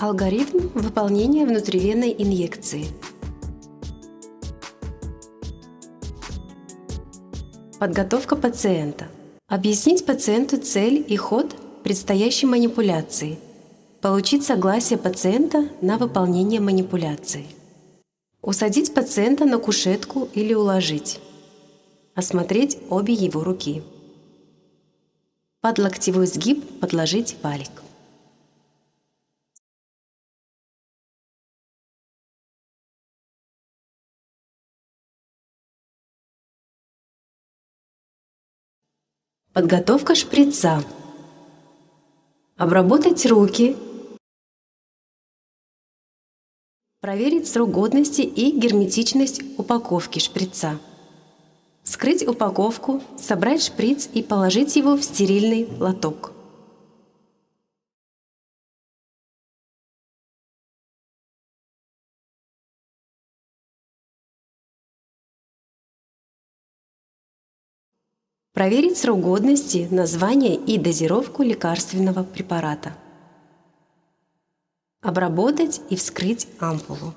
Алгоритм выполнения внутривенной инъекции. Подготовка пациента. Объяснить пациенту цель и ход предстоящей манипуляции. Получить согласие пациента на выполнение манипуляции. Усадить пациента на кушетку или уложить. Осмотреть обе его руки. Под локтевой сгиб подложить валик. Подготовка шприца. Обработать руки. Проверить срок годности и герметичность упаковки шприца. Вскрыть упаковку, собрать шприц и положить его в стерильный лоток. Проверить срок годности, название и дозировку лекарственного препарата. Обработать и вскрыть ампулу.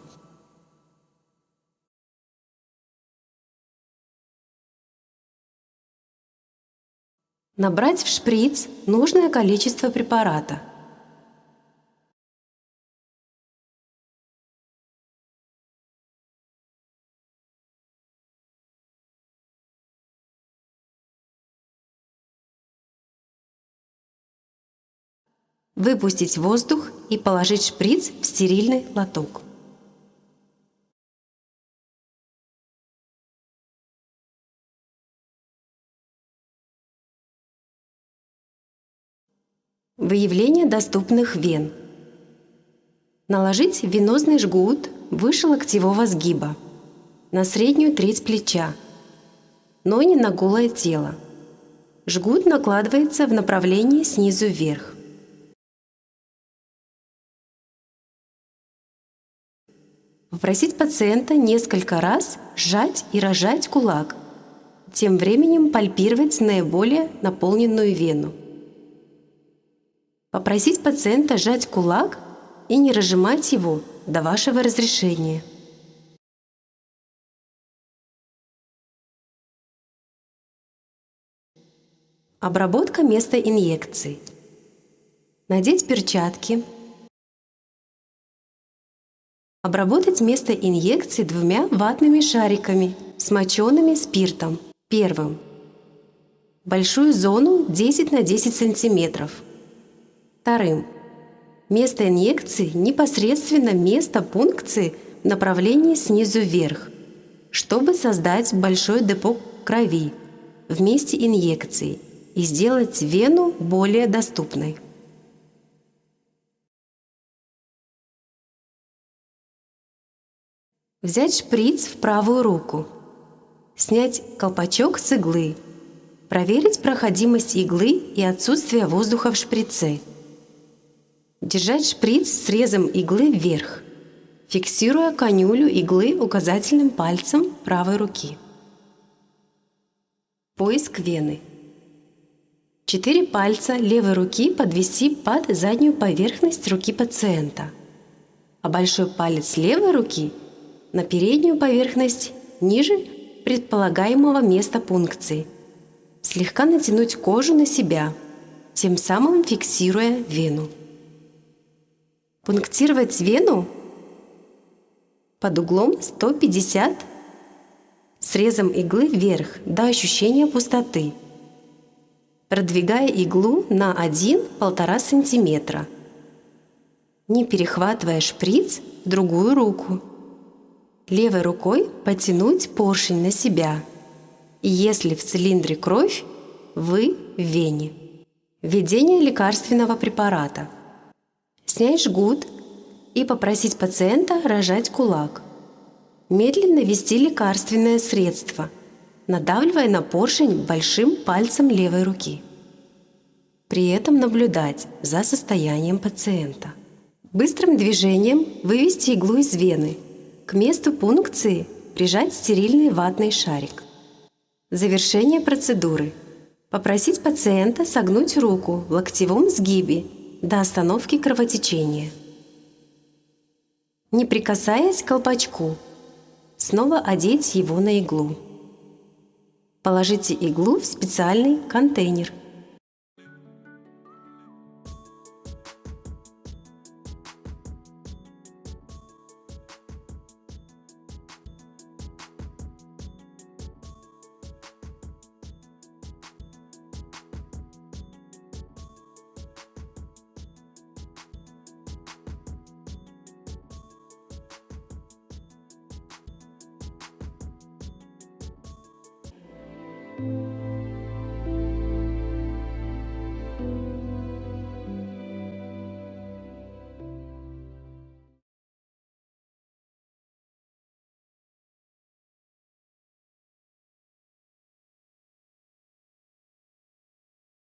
Набрать в шприц нужное количество препарата. Выпустить воздух и положить шприц в стерильный лоток. Выявление доступных вен. Наложить венозный жгут выше локтевого сгиба, на среднюю треть плеча, но не на голое тело. Жгут накладывается в направлении снизу вверх. Попросить пациента несколько раз сжать и разжать кулак, тем временем пальпировать наиболее наполненную вену. Попросить пациента сжать кулак и не разжимать его до вашего разрешения. Обработка места инъекции. Надеть перчатки. Обработать место инъекции 2 ватными шариками, смоченными спиртом. Первым. Большую зону 10 на 10 см. Вторым. Место инъекции непосредственно место пункции в направлении снизу вверх, чтобы создать большое депо крови в месте инъекции и сделать вену более доступной. Взять шприц в правую руку. Снять колпачок с иглы. Проверить проходимость иглы и отсутствие воздуха в шприце. Держать шприц срезом иглы вверх, фиксируя канюлю иглы указательным пальцем правой руки. Поиск вены. 4 пальца левой руки подвести под заднюю поверхность руки пациента, а большой палец левой руки на переднюю поверхность ниже предполагаемого места пункции. Слегка натянуть кожу на себя, тем самым фиксируя вену. Пунктировать вену под углом 150 срезом иглы вверх до ощущения пустоты, продвигая иглу на 1–1,5 см, не перехватывая шприц в другую руку. Левой рукой потянуть поршень на себя, и если в цилиндре кровь, вы в вене. Введение лекарственного препарата. Снять жгут и попросить пациента разжать кулак. Медленно ввести лекарственное средство, надавливая на поршень большим пальцем левой руки. При этом наблюдать за состоянием пациента. Быстрым движением вывести иглу из вены. К месту пункции прижать стерильный ватный шарик. Завершение процедуры. Попросить пациента согнуть руку в локтевом сгибе до остановки кровотечения. Не прикасаясь к колпачку, снова одеть его на иглу. Положите иглу в специальный контейнер